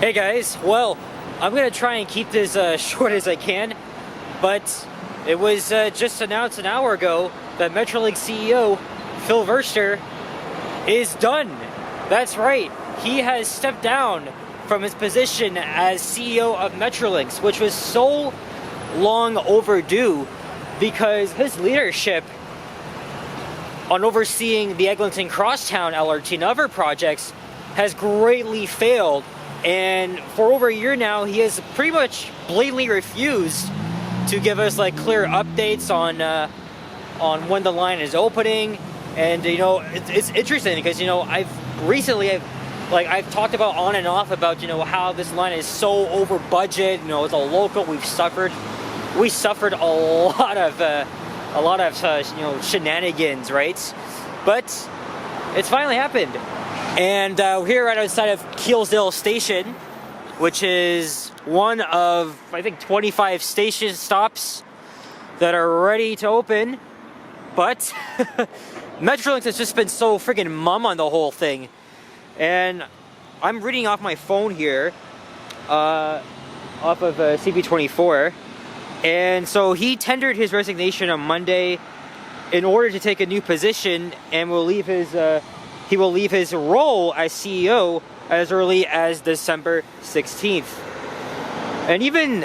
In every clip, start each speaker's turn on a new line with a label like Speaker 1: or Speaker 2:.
Speaker 1: Hey guys, well, I'm gonna try and keep this short as I can, but it was just announced an hour ago that Metrolinx CEO Phil Verster is done. That's right, he has stepped down from his position as CEO of Metrolinx, which was so long overdue because his leadership on overseeing the Eglinton Crosstown LRT and other projects has greatly failed. And for over a year now, he has pretty much blatantly refused to give us like clear updates on when the line is opening. And you know, it's interesting because I've talked about on and off about how this line is so over budget. As a local, we suffered a lot of shenanigans, right? But it's finally happened. And we're here right outside of Keelsdale Station, which is one of, I think, 25 station stops that are ready to open. But Metrolinx has just been so freaking mum on the whole thing. And I'm reading off my phone here, off of CP24. And so he tendered his resignation on Monday in order to take a new position, and he will leave his role as CEO as early as December 16th. And even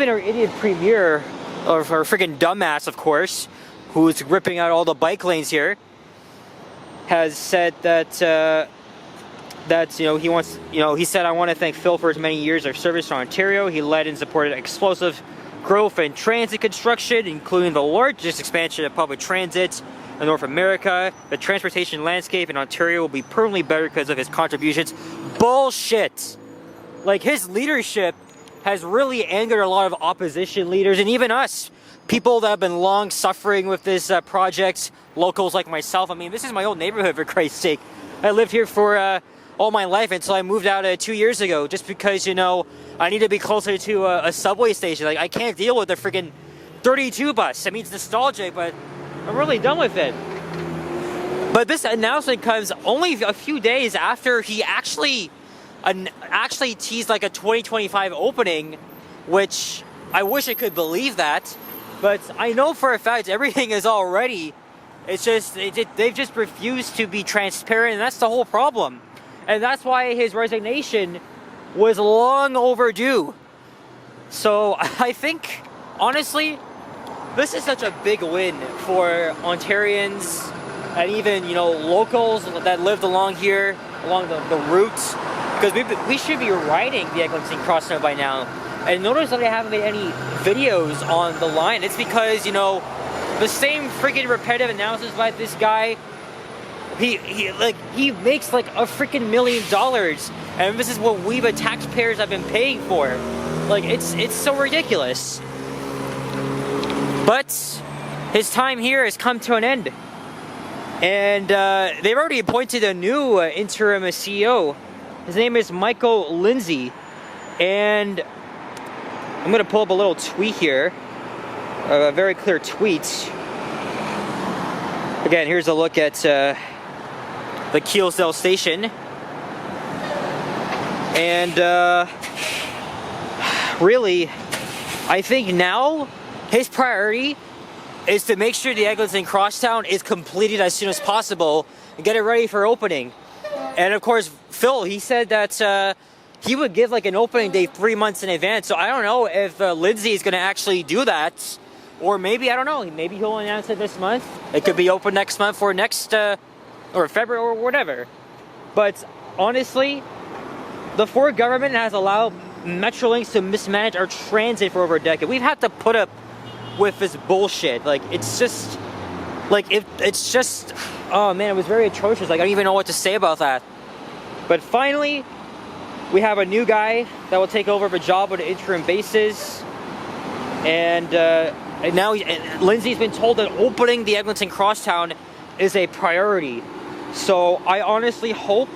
Speaker 1: our idiot premier, or our freaking dumbass, of course, who's ripping out all the bike lanes here, has said that he said, "I want to thank Phil for his many years of service to Ontario. He led and supported explosive growth in transit construction, including the largest expansion of public transit in North America. The transportation landscape in Ontario will be permanently better because of his contributions." Bullshit! Like, his leadership has really angered a lot of opposition leaders and even us, people that have been long suffering with this project, locals like myself. I mean, this is my old neighborhood, for Christ's sake. I lived here for all my life until I moved out 2 years ago, just because I need to be closer to a subway station. Like, I can't deal with the freaking 32 bus. I mean, it's nostalgic, but I'm really done with it. But this announcement comes only a few days after he actually teased like a 2025 opening, which I wish I could believe that. But I know for a fact everything is all ready. It's just they've just refused to be transparent, and that's the whole problem. And that's why his resignation was long overdue. So I think, honestly, this is such a big win for Ontarians and even, locals that lived along here, along the route. Because we should be riding the Eglinton Crosstown by now. And notice that I haven't made any videos on the line. It's because, the same freaking repetitive announcements by this guy, he makes like a freaking $1 million. And this is what we, the taxpayers, have been paying for. Like, it's so ridiculous. But his time here has come to an end. And they've already appointed a new interim CEO. His name is Michael Lindsay. And I'm going to pull up a little tweet here. A very clear tweet. Again, here's a look at the Keelsdale Station. And really, I think now his priority is to make sure the Eglinton Crosstown is completed as soon as possible and get it ready for opening. And of course, Phil, he said that he would give like an opening date 3 months in advance. So I don't know if Lindsay is going to actually do that. Or maybe, I don't know, maybe he'll announce it this month. It could be open next month or next, or February or whatever. But honestly, the Ford government has allowed Metrolinx to mismanage our transit for over a decade. We've had to put up with this bullshit. Like, it's just, oh man, it was very atrocious. Like, I don't even know what to say about that. But finally, we have a new guy that will take over the job on an interim basis. And now Lindsay's been told that opening the Eglinton Crosstown is a priority. So I honestly hope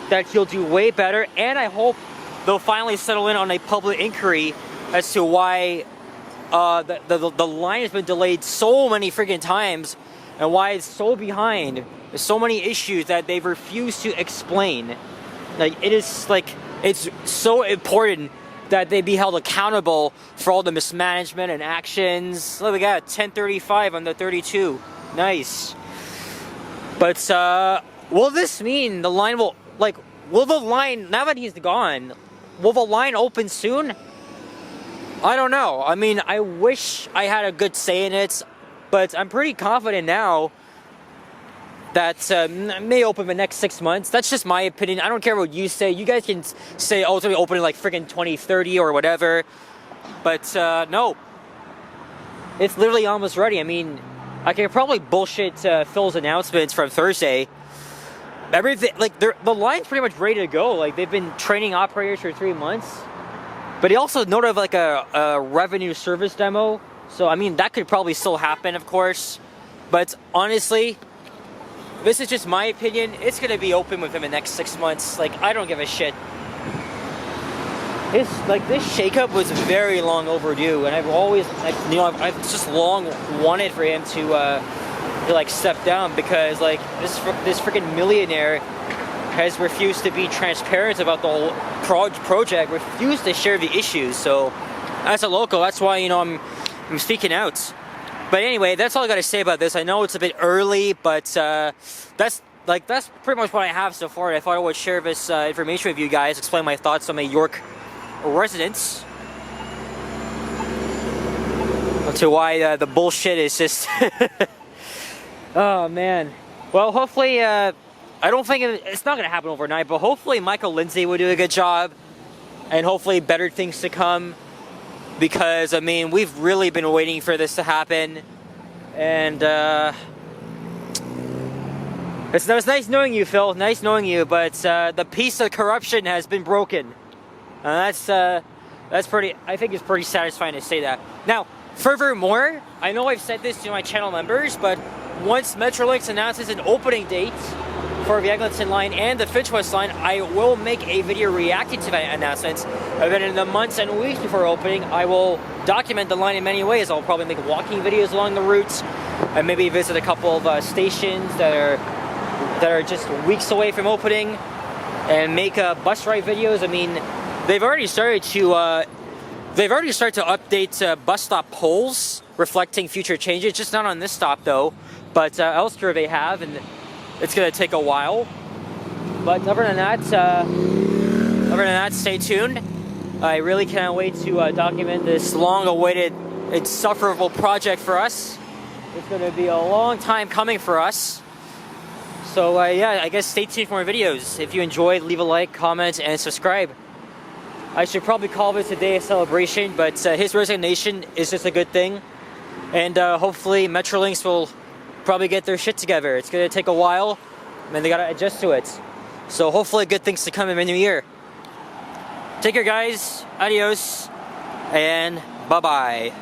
Speaker 1: that he'll do way better, and I hope they'll finally settle in on a public inquiry as to why the line has been delayed so many freaking times and why it's so behind. There's so many issues that they've refused to explain. Like, it is like it's so important that they be held accountable for all the mismanagement and actions. Look, we got 1035 on the 32. Nice. But will this mean the line will, like, will the line, now that he's gone, will the line open soon? I don't know. I mean, I wish I had a good say in it, but I'm pretty confident now that may open the next 6 months. That's just my opinion. I don't care what you say. You guys can say, oh, it's going to be opening like freaking 2030 or whatever. But no. It's literally almost ready. I mean, I can probably bullshit Phil's announcements from Thursday. Everything, like, the line's pretty much ready to go. Like, they've been training operators for 3 months. But he also noted like a revenue service demo. So, I mean, that could probably still happen, of course. But honestly, this is just my opinion. It's going to be open within the next 6 months. Like, I don't give a shit. This shakeup was very long overdue. And I've always, I've just long wanted for him to like, step down. Because, like, this freaking millionaire has refused to be transparent about the whole project, refused to share the issues. So, as a local, that's why, I'm speaking out. But anyway, that's all I got to say about this. I know it's a bit early, but that's pretty much what I have so far. I thought I would share this information with you guys, explain my thoughts on my York residents, to why the bullshit is just... Oh, man. Well, hopefully, I don't think it's not going to happen overnight, but hopefully Michael Lindsay will do a good job, and hopefully better things to come. Because, I mean, we've really been waiting for this to happen. And, it was nice knowing you, Phil. Nice knowing you. But, the piece of corruption has been broken. And that's pretty, I think it's pretty satisfying to say that. Now, furthermore, I know I've said this to my channel members, but once Metrolinx announces an opening date for the Eglinton line and the Finch West line, I will make a video reacting to that announcement. And then in the months and weeks before opening, I will document the line in many ways. I'll probably make walking videos along the routes, and maybe visit a couple of stations that are just weeks away from opening, and make bus ride videos. I mean, they've already started to update bus stop polls reflecting future changes. Just not on this stop though, but elsewhere they have, and it's going to take a while. But other than that, stay tuned. I really can't wait to document this long-awaited, insufferable project for us. It's going to be a long time coming for us. So yeah, I guess stay tuned for more videos. If you enjoyed, leave a like, comment, and subscribe. I should probably call this a day of celebration, but his resignation is just a good thing. And hopefully Metrolinx will probably get their shit together. It's going to take a while, and they got to adjust to it. So hopefully good things to come in the new year. Take care, guys. Adios. And bye-bye.